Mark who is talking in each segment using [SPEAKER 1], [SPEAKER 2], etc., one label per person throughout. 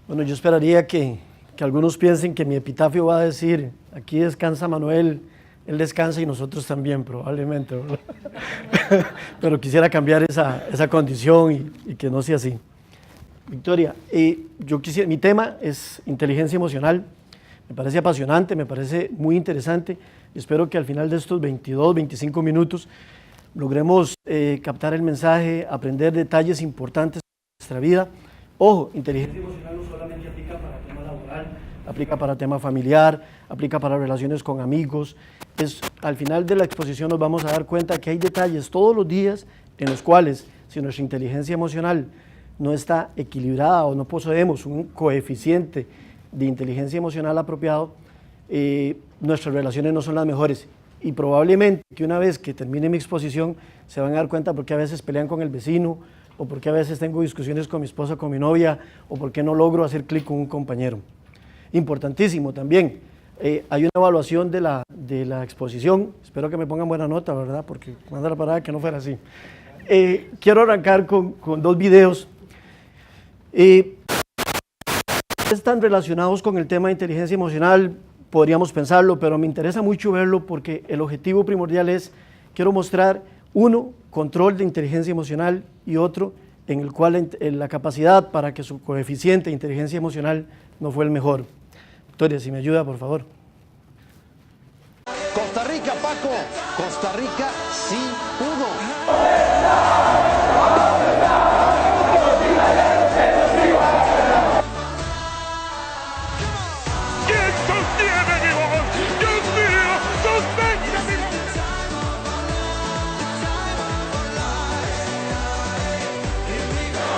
[SPEAKER 1] Bueno, yo esperaría que algunos piensen que mi epitafio va a decir, aquí descansa Manuel, él descansa y nosotros también, probablemente, ¿verdad? Pero quisiera cambiar esa condición y que no sea así. Victoria, mi tema es inteligencia emocional, me parece apasionante, me parece muy interesante, y espero que al final de estos 22, 25 minutos logremos captar el mensaje, aprender detalles importantes de nuestra vida. Ojo, inteligencia emocional no solamente aplica para tema laboral, aplica para tema familiar, aplica para relaciones con amigos. Al final de la exposición nos vamos a dar cuenta que hay detalles todos los días en los cuales, si nuestra inteligencia emocional no está equilibrada o no poseemos un coeficiente de inteligencia emocional apropiado, nuestras relaciones no son las mejores. Y probablemente que una vez que termine mi exposición se van a dar cuenta por qué a veces pelean con el vecino, o por qué a veces tengo discusiones con mi esposa, con mi novia, o por qué no logro hacer clic con un compañero. Importantísimo también, hay una evaluación de la exposición, espero que me pongan buena nota, ¿verdad? Porque manda la parada que no fuera así. Quiero arrancar con dos videos. Están relacionados con el tema de inteligencia emocional, podríamos pensarlo, pero me interesa mucho verlo porque el objetivo primordial es, quiero mostrar, uno, control de inteligencia emocional y otro, en el cual la capacidad para que su coeficiente de inteligencia emocional no fue el mejor. Victoria, si me ayuda, por favor.
[SPEAKER 2] Costa Rica, Paco. Costa Rica sí pudo.
[SPEAKER 3] ¿Quién sostiene mi voz? ¡Dios mío! ¡Sosténgame!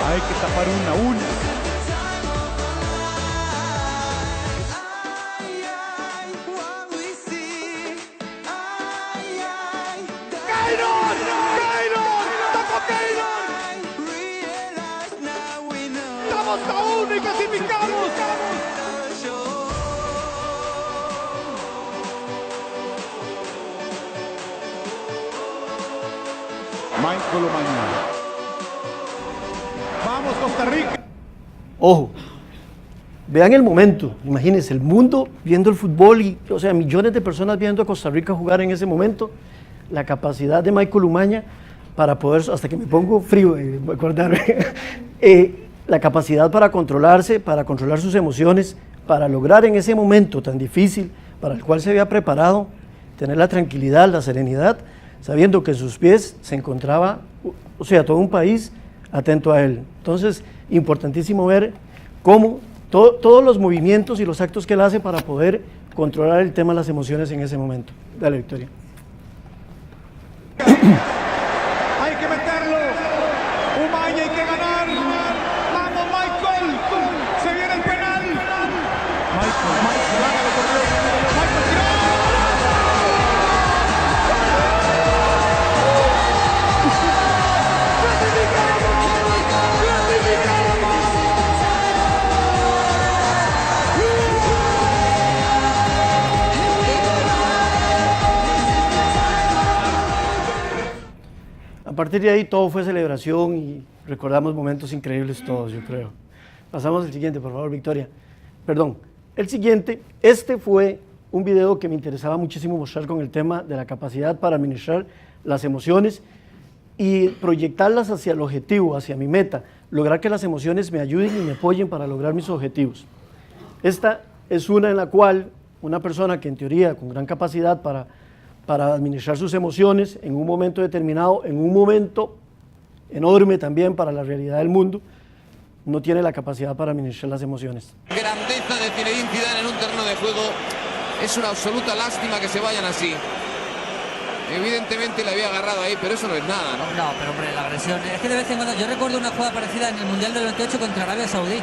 [SPEAKER 3] Hay que tapar una. ¡Keylor! ¡Keylor! ¡Tapó Keylor! ¡Estamos a uno y clasificamos! Michael Omaña. ¡Vamos, Costa Rica!
[SPEAKER 1] Ojo, vean el momento, imagínense, el mundo viendo el fútbol y, o sea, millones de personas viendo a Costa Rica jugar en ese momento, la capacidad de Michael Omaña para poder, hasta que me pongo frío, acordarme, la capacidad para controlarse, para controlar sus emociones, para lograr en ese momento tan difícil, para el cual se había preparado, tener la tranquilidad, la serenidad, sabiendo que en sus pies se encontraba, o sea, todo un país atento a él. Entonces, importantísimo ver cómo todos los movimientos y los actos que él hace para poder controlar el tema de las emociones en ese momento. Dale, Victoria.
[SPEAKER 3] Hay que meterlo. Omaña, hay que ganar. Vamos, Michael. Se viene el penal. Michael tiró.
[SPEAKER 1] A partir de ahí todo fue celebración y recordamos momentos increíbles todos, yo creo. Pasamos al siguiente, por favor, Victoria. Perdón, el siguiente, este fue un video que me interesaba muchísimo mostrar con el tema de la capacidad para administrar las emociones y proyectarlas hacia el objetivo, hacia mi meta, lograr que las emociones me ayuden y me apoyen para lograr mis objetivos. Esta es una en la cual una persona que en teoría con gran capacidad para administrar sus emociones en un momento determinado, en un momento enorme también para la realidad del mundo, no tiene la capacidad para administrar las emociones.
[SPEAKER 4] Grandeza de Zinedine Zidane en un terreno de juego. Es una absoluta lástima que se vayan así. Evidentemente le había agarrado ahí, pero eso no es nada, ¿no?
[SPEAKER 5] No, pero hombre, la agresión. Es que de vez en cuando, yo recuerdo una jugada parecida en el Mundial del 98 contra Arabia Saudí.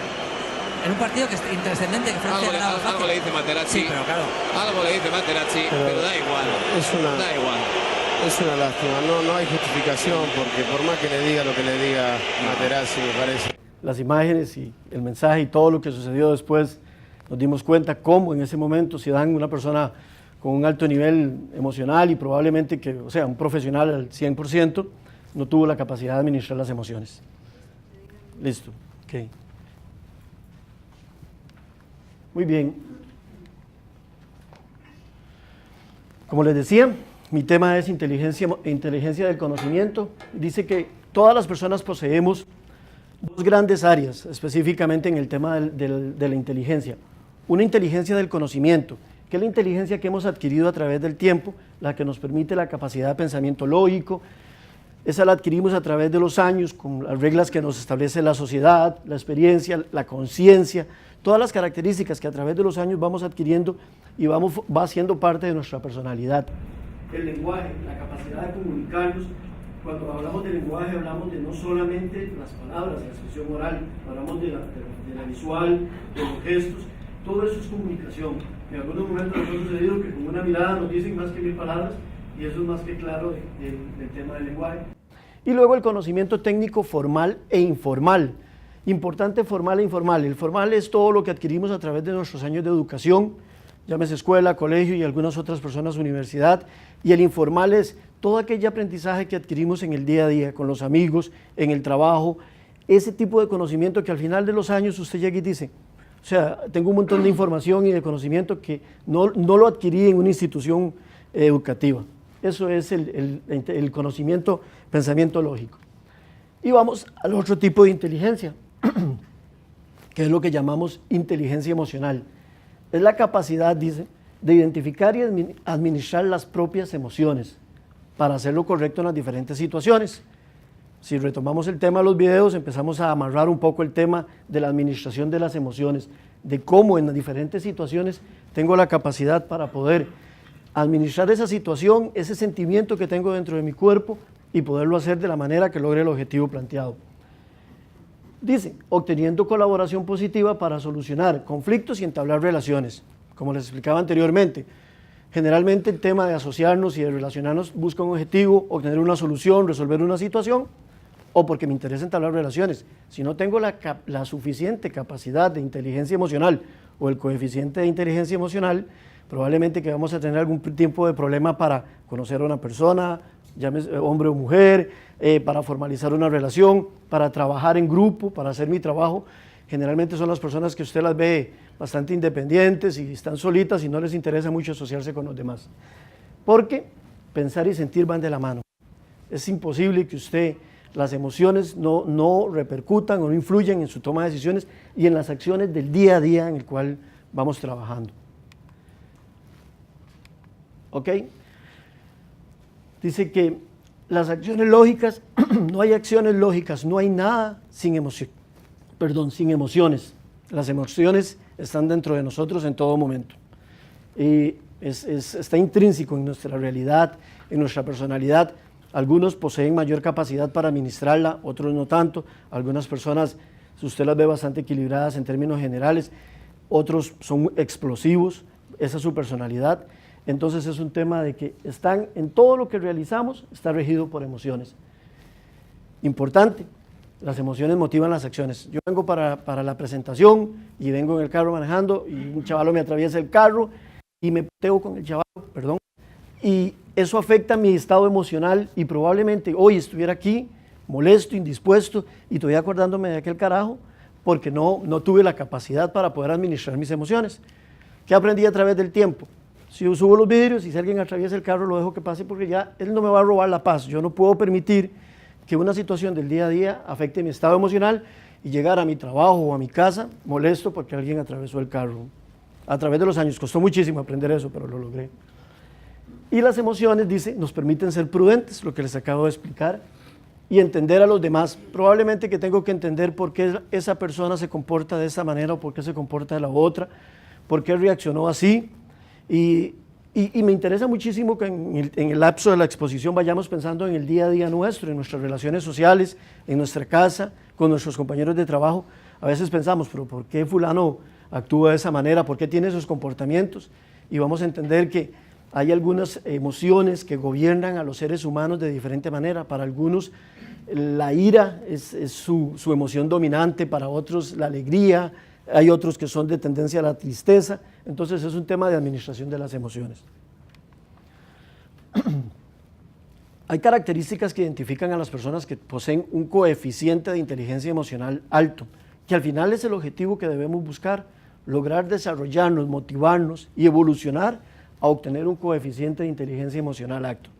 [SPEAKER 5] En un partido que es intrascendente, que Francia ganaba fácil.
[SPEAKER 4] Algo le dice Materazzi.
[SPEAKER 5] Sí, pero claro.
[SPEAKER 4] Algo le dice Materazzi, pero da igual. Da igual.
[SPEAKER 2] Es una lástima, no hay justificación, porque por más que le diga lo que le diga Materazzi, me parece.
[SPEAKER 1] Las imágenes y el mensaje y todo lo que sucedió después, nos dimos cuenta cómo en ese momento Zidane, una persona con un alto nivel emocional y probablemente que, o sea, un profesional al 100%, no tuvo la capacidad de administrar las emociones. Listo. Okay. Muy bien. Como les decía, mi tema es inteligencia del conocimiento. Dice que todas las personas poseemos dos grandes áreas, específicamente en el tema de la inteligencia. Una inteligencia del conocimiento, que es la inteligencia que hemos adquirido a través del tiempo, la que nos permite la capacidad de pensamiento lógico. Esa la adquirimos a través de los años, con las reglas que nos establece la sociedad, la experiencia, la conciencia, todas las características que a través de los años vamos adquiriendo y va siendo parte de nuestra personalidad. El lenguaje, la capacidad de comunicarnos. Cuando hablamos de lenguaje hablamos de no solamente las palabras, la expresión oral, hablamos de la visual, de los gestos, todo eso es comunicación. En algunos momentos nos ha sucedido que con una mirada nos dicen más que 1000 palabras y eso es más que claro del tema del lenguaje. Y luego el conocimiento técnico formal e informal. Importante formal e informal. El formal es todo lo que adquirimos a través de nuestros años de educación, llámese escuela, colegio y algunas otras personas universidad, y el informal es todo aquel aprendizaje que adquirimos en el día a día, con los amigos, en el trabajo, ese tipo de conocimiento que al final de los años usted llega y dice, o sea, tengo un montón de información y de conocimiento que no lo adquirí en una institución educativa. Eso es el conocimiento, pensamiento lógico. Y vamos al otro tipo de inteligencia, que es lo que llamamos inteligencia emocional. Es la capacidad, dice, de identificar y administrar las propias emociones para hacer lo correcto en las diferentes situaciones. Si retomamos el tema de los videos, empezamos a amarrar un poco el tema de la administración de las emociones, de cómo en las diferentes situaciones tengo la capacidad para poder administrar esa situación, ese sentimiento que tengo dentro de mi cuerpo y poderlo hacer de la manera que logre el objetivo planteado. Dice, obteniendo colaboración positiva para solucionar conflictos y entablar relaciones. Como les explicaba anteriormente, generalmente el tema de asociarnos y de relacionarnos busca un objetivo, obtener una solución, resolver una situación, o porque me interesa entablar relaciones. Si no tengo la suficiente capacidad de inteligencia emocional o el coeficiente de inteligencia emocional, probablemente que vamos a tener algún tiempo de problema para conocer a una persona, llámese hombre o mujer, para formalizar una relación, para trabajar en grupo, para hacer mi trabajo. Generalmente son las personas que usted las ve bastante independientes y están solitas y no les interesa mucho asociarse con los demás. Porque pensar y sentir van de la mano. Es imposible que usted, las emociones no repercutan o no influyan en su toma de decisiones y en las acciones del día a día en el cual vamos trabajando. ¿Ok? Dice que las acciones lógicas, no hay acciones lógicas, no hay nada sin emociones. Las emociones están dentro de nosotros en todo momento. Y está intrínseco en nuestra realidad, en nuestra personalidad. Algunos poseen mayor capacidad para administrarla, otros no tanto. Algunas personas, usted las ve bastante equilibradas en términos generales, otros son explosivos, esa es su personalidad. Entonces es un tema de que están en todo lo que realizamos, está regido por emociones. Importante, las emociones motivan las acciones. Yo vengo para la presentación y vengo en el carro manejando y un chavalo me atraviesa el carro y me peteo con el chavalo, perdón, y eso afecta mi estado emocional y probablemente hoy estuviera aquí molesto, indispuesto y todavía acordándome de aquel carajo porque no tuve la capacidad para poder administrar mis emociones. ¿Qué aprendí a través del tiempo? Si yo subo los vidrios y si alguien atraviesa el carro lo dejo que pase porque ya él no me va a robar la paz. Yo no puedo permitir que una situación del día a día afecte mi estado emocional y llegar a mi trabajo o a mi casa molesto porque alguien atravesó el carro. A través de los años costó muchísimo aprender eso, pero lo logré. Y las emociones, dice, nos permiten ser prudentes, lo que les acabo de explicar, y entender a los demás. Probablemente que tengo que entender por qué esa persona se comporta de esa manera o por qué se comporta de la otra, por qué reaccionó así. Y me interesa muchísimo que en el lapso de la exposición vayamos pensando en el día a día nuestro, en nuestras relaciones sociales, en nuestra casa, con nuestros compañeros de trabajo. A veces pensamos, pero ¿por qué fulano actúa de esa manera? ¿Por qué tiene esos comportamientos? Y vamos a entender que hay algunas emociones que gobiernan a los seres humanos de diferente manera. Para algunos la ira es su emoción dominante, para otros la alegría, hay otros que son de tendencia a la tristeza, entonces es un tema de administración de las emociones. Hay características que identifican a las personas que poseen un coeficiente de inteligencia emocional alto, que al final es el objetivo que debemos buscar, lograr desarrollarnos, motivarnos y evolucionar a obtener un coeficiente de inteligencia emocional alto.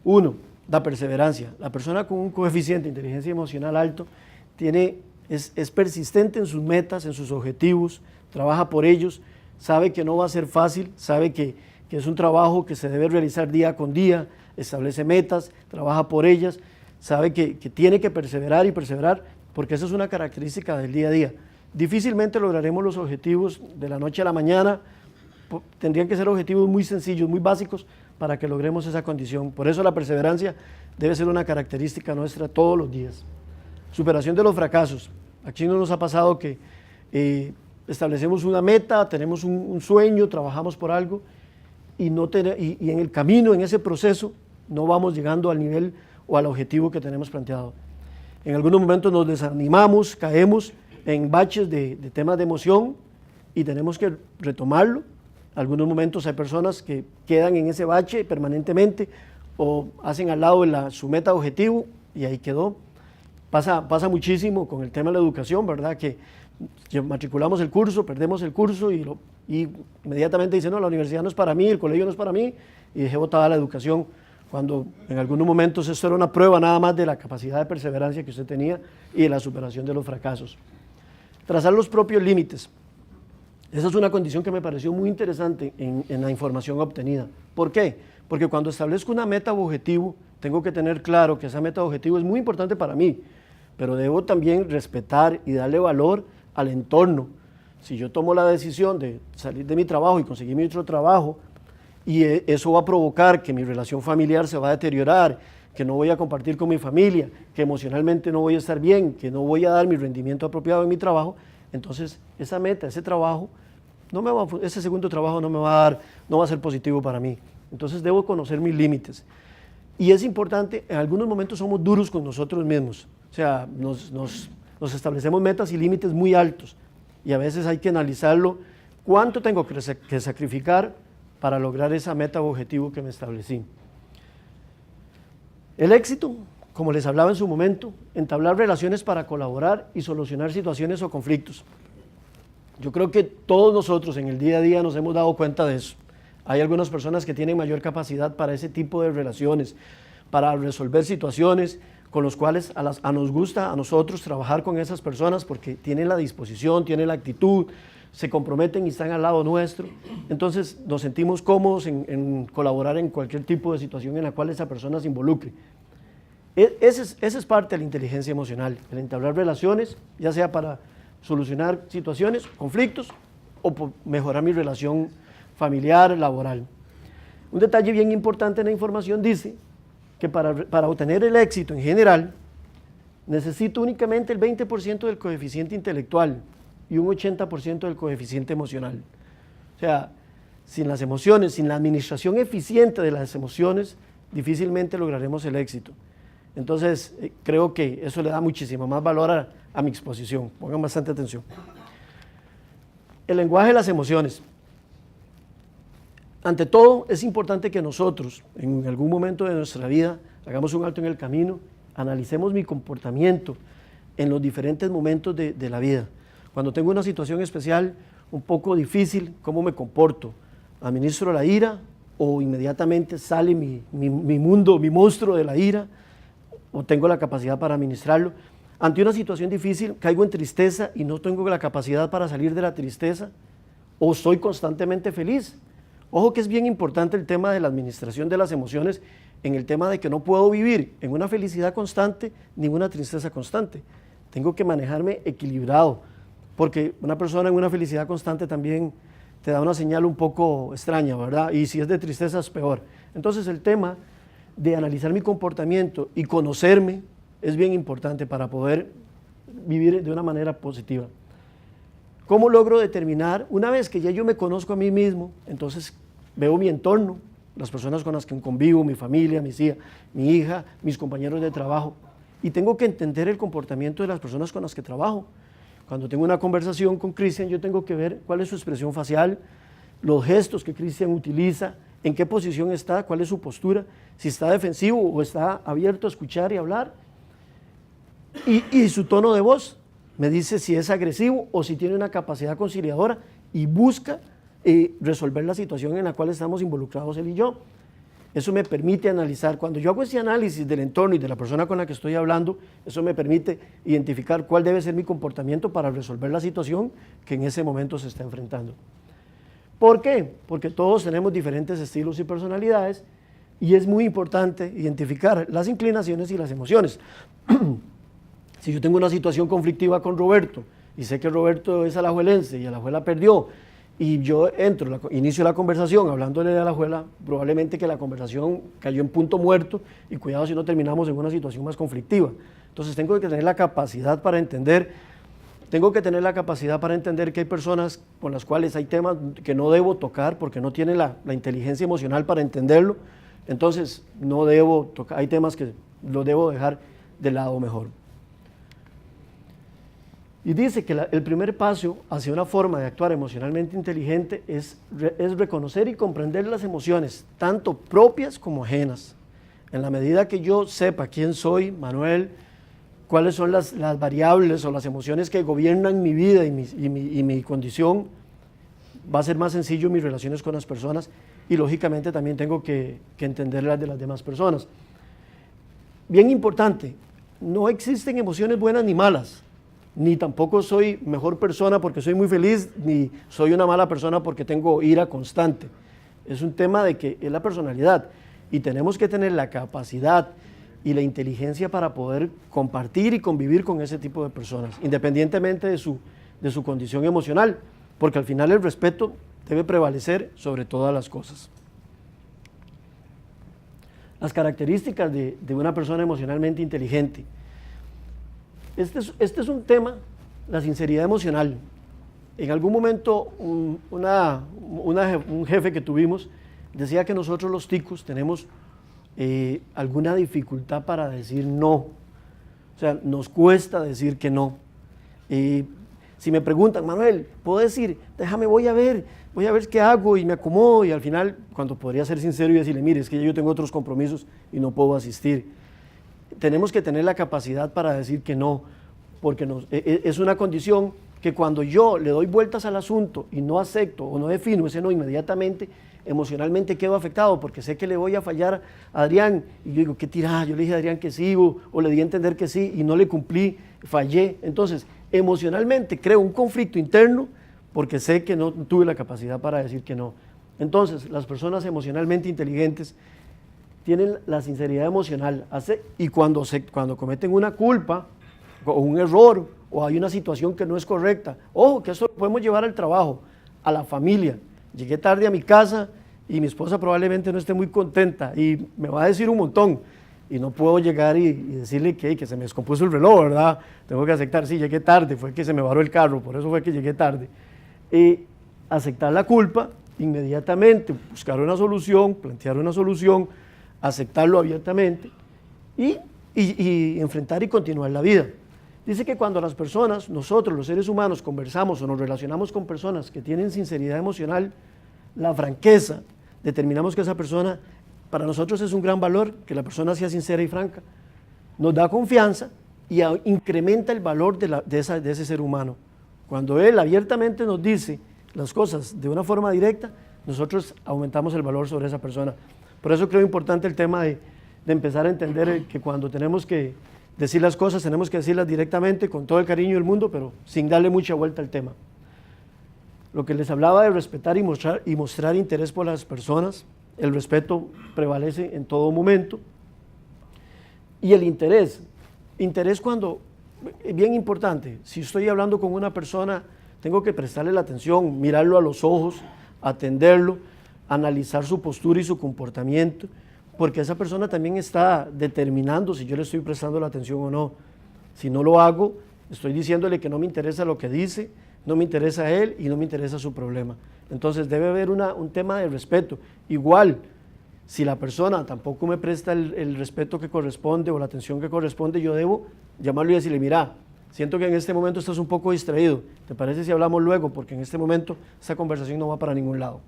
[SPEAKER 1] 1. La perseverancia. La persona con un coeficiente de inteligencia emocional alto es persistente en sus metas, en sus objetivos, trabaja por ellos, sabe que no va a ser fácil, sabe que es un trabajo que se debe realizar día con día, establece metas, trabaja por ellas, sabe que tiene que perseverar y perseverar, porque esa es una característica del día a día. Difícilmente lograremos los objetivos de la noche a la mañana, tendrían que ser objetivos muy sencillos, muy básicos, para que logremos esa condición. Por eso la perseverancia debe ser una característica nuestra todos los días. Superación de los fracasos. Aquí no nos ha pasado que establecemos una meta, tenemos un sueño, trabajamos por algo y en el camino, en ese proceso, no vamos llegando al nivel o al objetivo que tenemos planteado. En algunos momentos nos desanimamos, caemos en baches de temas de emoción y tenemos que retomarlo. Algunos momentos hay personas que quedan en ese bache permanentemente o hacen al lado su meta objetivo y ahí quedó. Pasa muchísimo con el tema de la educación, ¿verdad? Que matriculamos el curso, perdemos el curso y inmediatamente dicen, no, la universidad no es para mí, el colegio no es para mí, y dejé botada la educación, cuando en algunos momentos esto era una prueba nada más de la capacidad de perseverancia que usted tenía y de la superación de los fracasos. Trazar los propios límites. Esa es una condición que me pareció muy interesante en la información obtenida. ¿Por qué? Porque cuando establezco una meta o objetivo, tengo que tener claro que esa meta o objetivo es muy importante para mí, pero debo también respetar y darle valor al entorno. Si yo tomo la decisión de salir de mi trabajo y conseguir mi otro trabajo, y eso va a provocar que mi relación familiar se va a deteriorar, que no voy a compartir con mi familia, que emocionalmente no voy a estar bien, que no voy a dar mi rendimiento apropiado en mi trabajo, entonces esa meta, ese trabajo, ese segundo trabajo no va a ser positivo para mí. Entonces debo conocer mis límites. Y es importante, en algunos momentos somos duros con nosotros mismos, o sea, nos establecemos metas y límites muy altos y a veces hay que analizarlo, cuánto tengo que sacrificar para lograr esa meta o objetivo que me establecí. El éxito, como les hablaba en su momento, entablar relaciones para colaborar y solucionar situaciones o conflictos. Yo creo que todos nosotros en el día a día nos hemos dado cuenta de eso. Hay algunas personas que tienen mayor capacidad para ese tipo de relaciones, para resolver situaciones con las cuales nos gusta a nosotros trabajar con esas personas porque tienen la disposición, tienen la actitud, se comprometen y están al lado nuestro. Entonces nos sentimos cómodos en colaborar en cualquier tipo de situación en la cual esa persona se involucre. Esa es parte de la inteligencia emocional, el entablar relaciones, ya sea para solucionar situaciones, conflictos o por mejorar mi relación familiar, laboral. Un detalle bien importante en la información dice que para obtener el éxito en general necesito únicamente el 20% del coeficiente intelectual y un 80% del coeficiente emocional. O sea, sin las emociones, sin la administración eficiente de las emociones, difícilmente lograremos el éxito. Entonces, creo que eso le da muchísimo más valor a mi exposición. Pongan bastante atención. El lenguaje de las emociones. Ante todo, es importante que nosotros, en algún momento de nuestra vida, hagamos un alto en el camino, analicemos mi comportamiento en los diferentes momentos de la vida. Cuando tengo una situación especial, un poco difícil, ¿cómo me comporto? ¿Administro la ira o inmediatamente sale mi mundo, mi monstruo de la ira? ¿O tengo la capacidad para administrarlo? Ante una situación difícil, caigo en tristeza y no tengo la capacidad para salir de la tristeza, ¿o soy constantemente feliz? Ojo que es bien importante el tema de la administración de las emociones, en el tema de que no puedo vivir en una felicidad constante ni una tristeza constante. Tengo que manejarme equilibrado, porque una persona en una felicidad constante también te da una señal un poco extraña, ¿verdad? Y si es de tristeza es peor. Entonces el tema de analizar mi comportamiento y conocerme es bien importante para poder vivir de una manera positiva. ¿Cómo logro determinar? Una vez que ya yo me conozco a mí mismo, entonces veo mi entorno, las personas con las que convivo, mi familia, mi hija, mis compañeros de trabajo, y tengo que entender el comportamiento de las personas con las que trabajo. Cuando tengo una conversación con Cristian, yo tengo que ver cuál es su expresión facial, los gestos que Cristian utiliza, en qué posición está, cuál es su postura, si está defensivo o está abierto a escuchar y hablar, y su tono de voz. me dice si es agresivo o si tiene una capacidad conciliadora y busca resolver la situación en la cual estamos involucrados él y yo. Eso me permite analizar, cuando yo hago ese análisis del entorno y de la persona con la que estoy hablando, eso me permite identificar cuál debe ser mi comportamiento para resolver la situación que en ese momento se está enfrentando. ¿Por qué? Porque todos tenemos diferentes estilos y personalidades y es muy importante identificar las inclinaciones y las emociones. Si yo tengo una situación conflictiva con Roberto y sé que Roberto es alajuelense y Alajuela perdió y yo inicio la conversación hablándole de Alajuela, probablemente que la conversación cayó en punto muerto y cuidado si no terminamos en una situación más conflictiva. Entonces tengo que tener la capacidad para entender que hay personas con las cuales hay temas que no debo tocar porque no tienen la inteligencia emocional para entenderlo. Entonces no debo tocar, hay temas que los debo dejar de lado mejor. Y dice que el primer paso hacia una forma de actuar emocionalmente inteligente es reconocer y comprender las emociones, tanto propias como ajenas. En la medida que yo sepa quién soy, Manuel, cuáles son las variables o las emociones que gobiernan mi vida y mi condición, va a ser más sencillo mis relaciones con las personas y lógicamente también tengo que entender las de las demás personas. Bien importante, no existen emociones buenas ni malas, ni tampoco soy mejor persona porque soy muy feliz, ni soy una mala persona porque tengo ira constante. Es un tema de que es la personalidad y tenemos que tener la capacidad y la inteligencia para poder compartir y convivir con ese tipo de personas, independientemente de su condición emocional, porque al final el respeto debe prevalecer sobre todas las cosas. Las características de una persona emocionalmente inteligente. Este es un tema, la sinceridad emocional. En algún momento un jefe que tuvimos decía que nosotros los ticos tenemos alguna dificultad para decir no. O sea, nos cuesta decir que no. Si me preguntan, Manuel, ¿puedo decir? Déjame, voy a ver qué hago y me acomodo y al final, cuando podría ser sincero y decirle, mire, es que yo tengo otros compromisos y no puedo asistir. Tenemos que tener la capacidad para decir que no, porque es una condición que cuando yo le doy vueltas al asunto y no acepto o no defino ese no inmediatamente, emocionalmente quedo afectado porque sé que le voy a fallar a Adrián y yo digo, qué tirada, yo le dije a Adrián que sí o le di a entender que sí y no le cumplí, fallé. Entonces, emocionalmente creo un conflicto interno porque sé que no tuve la capacidad para decir que no. Entonces, las personas emocionalmente inteligentes tienen la sinceridad emocional y cuando cometen una culpa o un error o hay una situación que no es correcta, ojo, que eso lo podemos llevar al trabajo, a la familia. Llegué tarde a mi casa y mi esposa probablemente no esté muy contenta y me va a decir un montón y no puedo llegar y decirle que se me descompuso el reloj, ¿verdad? Tengo que aceptar, sí, llegué tarde, fue que se me varó el carro, por eso fue que llegué tarde. Aceptar la culpa inmediatamente, buscar una solución, plantear una solución, aceptarlo abiertamente y enfrentar y continuar la vida. Dice que cuando las personas, nosotros los seres humanos, conversamos o nos relacionamos con personas que tienen sinceridad emocional, la franqueza, determinamos que esa persona, para nosotros es un gran valor, que la persona sea sincera y franca, nos da confianza y incrementa el valor de ese ser humano. Cuando él abiertamente nos dice las cosas de una forma directa, nosotros aumentamos el valor sobre esa persona. Por eso creo importante el tema de empezar a entender que cuando tenemos que decir las cosas, tenemos que decirlas directamente, con todo el cariño del mundo, pero sin darle mucha vuelta al tema. Lo que les hablaba de respetar y mostrar interés por las personas, el respeto prevalece en todo momento. Y el interés cuando, bien importante, si estoy hablando con una persona, tengo que prestarle la atención, mirarlo a los ojos, atenderlo, analizar su postura y su comportamiento, porque esa persona también está determinando si yo le estoy prestando la atención o no. Si no lo hago, estoy diciéndole que no me interesa lo que dice, no me interesa él y no me interesa su problema. Entonces debe haber un tema de respeto. Igual, si la persona tampoco me presta el respeto que corresponde o la atención que corresponde, yo debo llamarlo y decirle, mira, siento que en este momento estás un poco distraído, ¿te parece si hablamos luego? Porque en este momento esta conversación no va para ningún lado.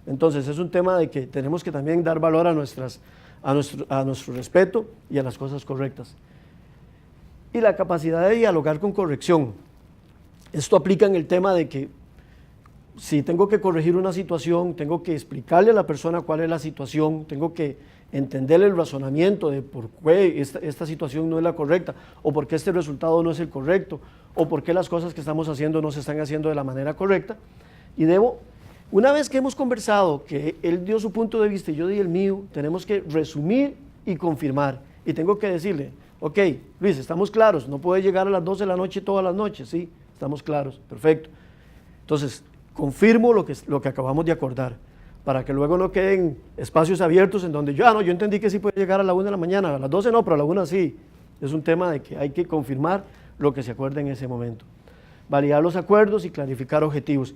[SPEAKER 1] Entonces es un tema de que tenemos que también dar valor a nuestro respeto y a las cosas correctas. y la capacidad de dialogar con corrección. Esto aplica en el tema de que si tengo que corregir una situación, tengo que explicarle a la persona cuál es la situación, tengo que entender el razonamiento de por qué esta situación no es la correcta, o por qué este resultado no es el correcto, o por qué las cosas que estamos haciendo no se están haciendo de la manera correcta. Y una vez que hemos conversado, que él dio su punto de vista y yo di el mío, tenemos que resumir y confirmar. Y tengo que decirle, ok, Luis, estamos claros, no puede llegar a las 12 de la noche todas las noches, sí, estamos claros, perfecto. Entonces, confirmo lo que acabamos de acordar, para que luego no queden espacios abiertos en donde yo entendí que sí puede llegar a la 1 de la mañana, a las 12 no, pero a la 1 sí. Es un tema de que hay que confirmar lo que se acuerde en ese momento. Validar los acuerdos y clarificar objetivos.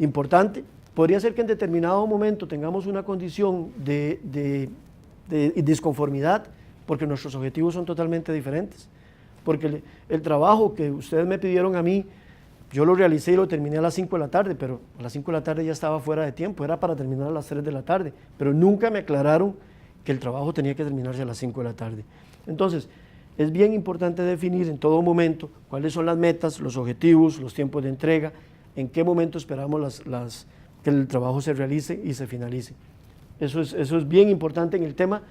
[SPEAKER 1] Importante, podría ser que en determinado momento tengamos una condición de disconformidad, porque nuestros objetivos son totalmente diferentes. Porque el trabajo que ustedes me pidieron a mí, yo lo realicé y lo terminé a las 5 de la tarde, pero a las 5 de la tarde ya estaba fuera de tiempo, era para terminar a las 3 de la tarde, pero nunca me aclararon que el trabajo tenía que terminarse a las 5 de la tarde. Entonces, es bien importante definir en todo momento cuáles son las metas, los objetivos, los tiempos de entrega, en qué momento esperamos que el trabajo se realice y se finalice. Eso es bien importante en el tema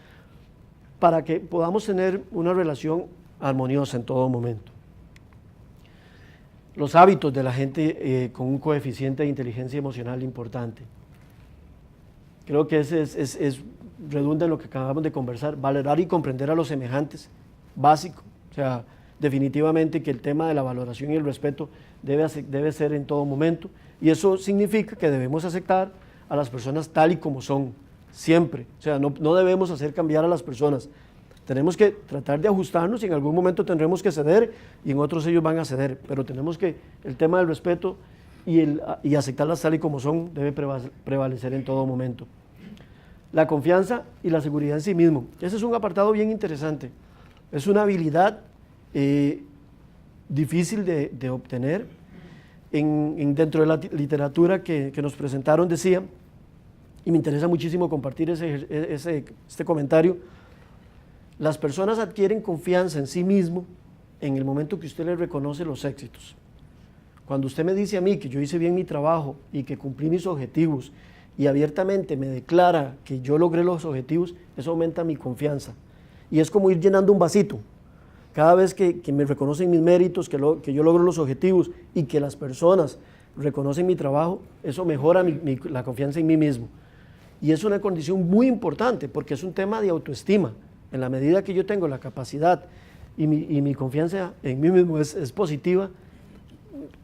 [SPEAKER 1] para que podamos tener una relación armoniosa en todo momento. Los hábitos de la gente con un coeficiente de inteligencia emocional importante. Creo que es redunda en lo que acabamos de conversar, valorar y comprender a los semejantes, básico. O sea, definitivamente que el tema de la valoración y el respeto debe ser en todo momento, y eso significa que debemos aceptar a las personas tal y como son, siempre. O sea, no debemos hacer cambiar a las personas. Tenemos que tratar de ajustarnos y en algún momento tendremos que ceder y en otros ellos van a ceder, pero tenemos que, el tema del respeto y aceptarlas tal y como son debe prevalecer en todo momento. La confianza y la seguridad en sí mismo. Ese es un apartado bien interesante. Es una habilidad difícil de obtener. Dentro de la literatura que nos presentaron decía, y me interesa muchísimo compartir este comentario, las personas adquieren confianza en sí mismo en el momento que usted les reconoce los éxitos. Cuando usted me dice a mí que yo hice bien mi trabajo y que cumplí mis objetivos y abiertamente me declara que yo logré los objetivos, eso aumenta mi confianza. Y es como ir llenando un vasito. Cada vez que me reconocen mis méritos, que yo logro los objetivos y que las personas reconocen mi trabajo, eso mejora la confianza en mí mismo. Y es una condición muy importante porque es un tema de autoestima. En la medida que yo tengo la capacidad y mi confianza en mí mismo es positiva,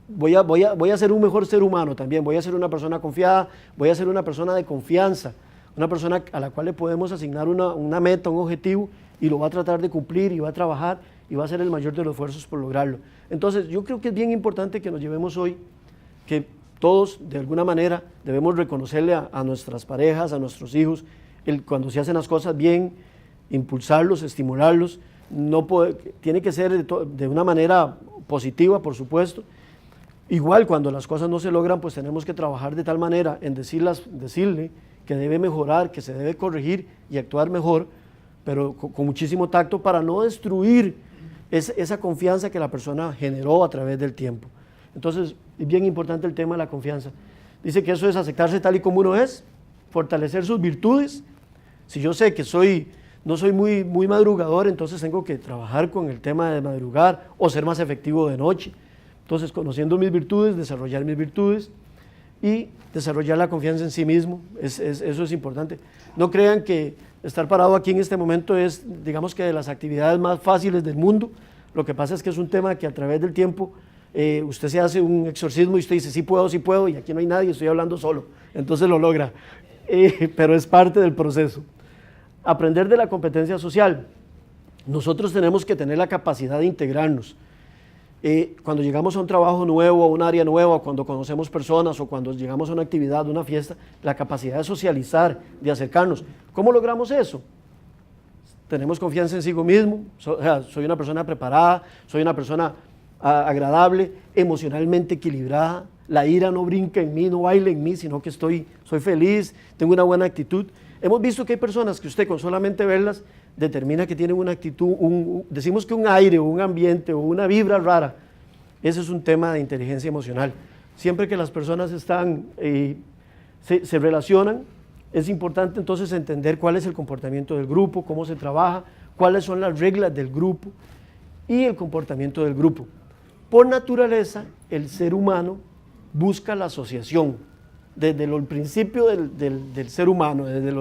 [SPEAKER 1] voy a ser un mejor ser humano también, voy a ser una persona confiada, voy a ser una persona de confianza, una persona a la cual le podemos asignar una meta, un objetivo, y lo va a tratar de cumplir y va a trabajar y va a hacer el mayor de los esfuerzos por lograrlo. Entonces, yo creo que es bien importante que nos llevemos hoy, que todos, de alguna manera, debemos reconocerle a nuestras parejas, a nuestros hijos, cuando se hacen las cosas bien, impulsarlos, estimularlos, tiene que ser de una manera positiva, por supuesto. Igual cuando las cosas no se logran, pues tenemos que trabajar de tal manera en decirle que debe mejorar, que se debe corregir y actuar mejor, pero con muchísimo tacto para no destruir esa confianza que la persona generó a través del tiempo. Entonces, es bien importante el tema de la confianza. Dice que eso es aceptarse tal y como uno es, fortalecer sus virtudes. Si yo sé que no soy muy madrugador, entonces tengo que trabajar con el tema de madrugar o ser más efectivo de noche. Entonces, conociendo mis virtudes, desarrollar mis virtudes y desarrollar la confianza en sí mismo, eso es importante. No crean que estar parado aquí en este momento es, digamos que de las actividades más fáciles del mundo. Lo que pasa es que es un tema que a través del tiempo usted se hace un exorcismo y usted dice, sí puedo, y aquí no hay nadie, estoy hablando solo. Entonces lo logra, pero es parte del proceso. Aprender de la competencia social. Nosotros tenemos que tener la capacidad de integrarnos. Cuando llegamos a un trabajo nuevo, a un área nueva, cuando conocemos personas o cuando llegamos a una actividad, una fiesta, la capacidad de socializar, de acercarnos. ¿Cómo logramos eso? Tenemos confianza en sí mismo, soy una persona preparada, soy una persona agradable, emocionalmente equilibrada, la ira no brinca en mí, no baila en mí, sino que soy feliz, tengo una buena actitud. Hemos visto que hay personas que usted con solamente verlas determina que tienen una actitud, decimos que un aire o un ambiente o una vibra rara. Ese es un tema de inteligencia emocional. Siempre que las personas están, se relacionan, es importante entonces entender cuál es el comportamiento del grupo, cómo se trabaja, cuáles son las reglas del grupo y el comportamiento del grupo. Por naturaleza, el ser humano busca la asociación. Desde el principio del ser humano, desde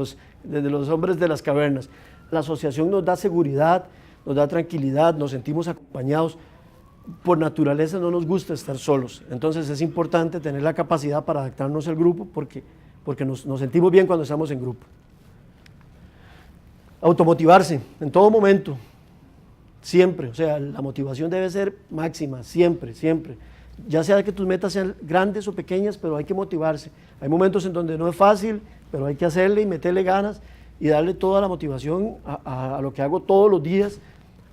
[SPEAKER 1] los hombres de las cavernas, la asociación nos da seguridad, nos da tranquilidad, nos sentimos acompañados. Por naturaleza no nos gusta estar solos, entonces es importante tener la capacidad para adaptarnos al grupo porque nos sentimos bien cuando estamos en grupo. Automotivarse en todo momento, siempre, o sea, la motivación debe ser máxima, siempre, siempre. Ya sea que tus metas sean grandes o pequeñas, pero hay que motivarse. Hay momentos en donde no es fácil, pero hay que hacerle y meterle ganas y darle toda la motivación a lo que hago todos los días,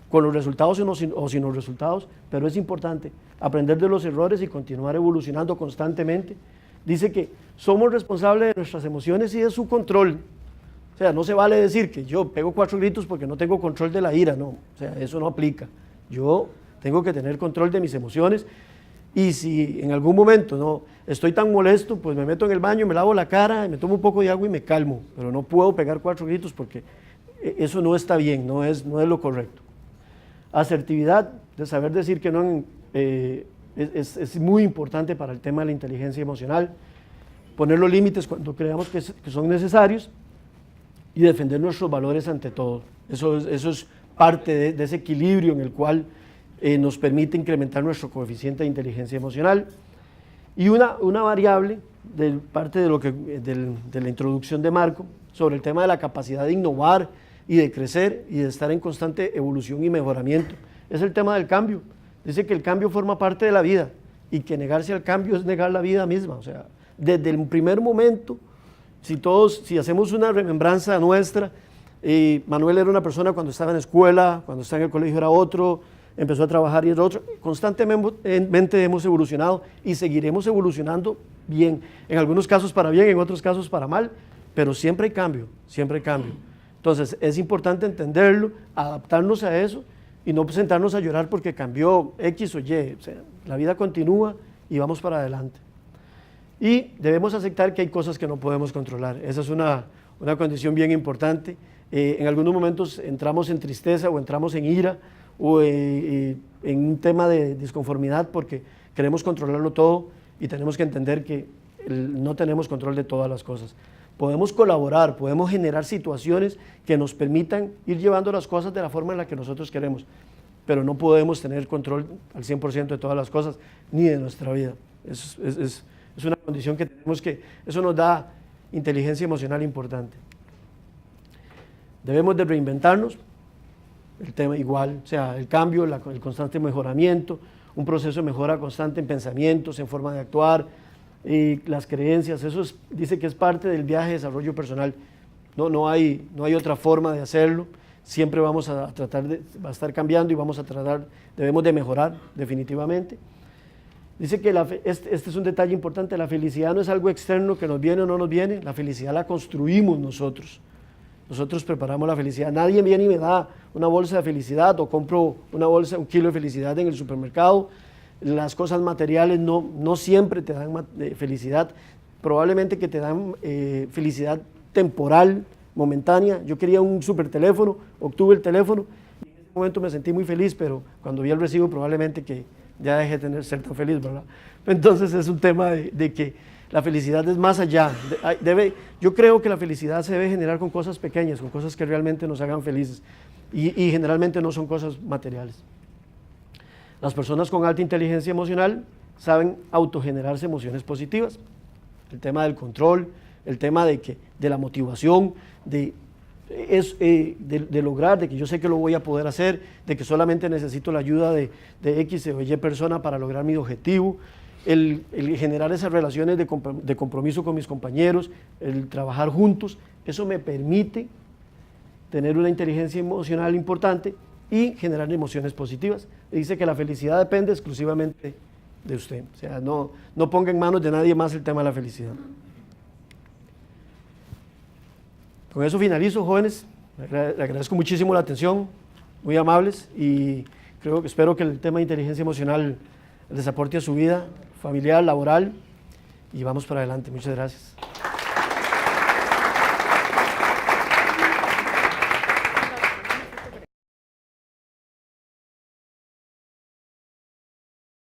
[SPEAKER 1] con los resultados o sin los resultados, pero es importante aprender de los errores y continuar evolucionando constantemente. Dice que somos responsables de nuestras emociones y de su control. O sea, no se vale decir que yo pego 4 gritos porque no tengo control de la ira, no, o sea, eso no aplica. Yo tengo que tener control de mis emociones y si en algún momento no estoy tan molesto, pues me meto en el baño, me lavo la cara, me tomo un poco de agua y me calmo, pero no puedo pegar 4 gritos porque eso no está bien, no es lo correcto. Asertividad, de saber decir que no, es muy importante para el tema de la inteligencia emocional. Poner los límites cuando creamos que son necesarios y defender nuestros valores ante todo. Eso es parte de ese equilibrio en el cual nos permite incrementar nuestro coeficiente de inteligencia emocional. Y una variable, parte de la introducción de Marco, sobre el tema de la capacidad de innovar y de crecer y de estar en constante evolución y mejoramiento. Es el tema del cambio. Dice que el cambio forma parte de la vida y que negarse al cambio es negar la vida misma. O sea, desde el primer momento, si hacemos una remembranza nuestra, Manuel era una persona cuando estaba en escuela, cuando estaba en el colegio era otro, empezó a trabajar y era otro. Constantemente hemos evolucionado y seguiremos evolucionando bien. En algunos casos para bien, en otros casos para mal, pero siempre hay cambio, siempre hay cambio. Entonces es importante entenderlo, adaptarnos a eso y no sentarnos a llorar porque cambió X o Y. O sea, la vida continúa y vamos para adelante. Y debemos aceptar que hay cosas que no podemos controlar. Esa es una condición bien importante. En algunos momentos entramos en tristeza o entramos en ira o en un tema de disconformidad porque queremos controlarlo todo y tenemos que entender que no tenemos control de todas las cosas. Podemos colaborar, podemos generar situaciones que nos permitan ir llevando las cosas de la forma en la que nosotros queremos, pero no podemos tener control al 100% de todas las cosas, ni de nuestra vida. Es una condición que tenemos que, eso nos da inteligencia emocional importante. Debemos de reinventarnos, el tema igual, o sea, el cambio, el constante mejoramiento, un proceso de mejora constante en pensamientos, en forma de actuar, las creencias, eso dice que es parte del viaje de desarrollo personal. No hay otra forma de hacerlo, siempre vamos a tratar va a estar cambiando y debemos de mejorar definitivamente. Dice que este es un detalle importante, la felicidad no es algo externo que nos viene o no nos viene, la felicidad la construimos nosotros. Nosotros preparamos la felicidad, nadie viene y me da una bolsa de felicidad o compro un kilo de felicidad en el supermercado. Las cosas materiales no siempre te dan felicidad, probablemente que te dan felicidad temporal, momentánea. Yo quería un super teléfono, obtuve el teléfono y en ese momento me sentí muy feliz, pero cuando vi el recibo probablemente que ya dejé de ser tan feliz, ¿verdad? Entonces es un tema de que la felicidad es más allá. Yo creo que la felicidad se debe generar con cosas pequeñas, con cosas que realmente nos hagan felices y generalmente no son cosas materiales. Las personas con alta inteligencia emocional saben autogenerarse emociones positivas. El tema del control, el tema de la motivación, de lograr, de que yo sé que lo voy a poder hacer, de que solamente necesito la ayuda de X o Y persona para lograr mi objetivo, el generar esas relaciones de compromiso con mis compañeros, el trabajar juntos, eso me permite tener una inteligencia emocional importante y generar emociones positivas. Dice que la felicidad depende exclusivamente de usted, o sea, no ponga en manos de nadie más el tema de la felicidad. Con eso finalizo, jóvenes, Le agradezco muchísimo la atención, muy amables, y espero que el tema de inteligencia emocional les aporte a su vida familiar, laboral, y vamos para adelante. Muchas gracias.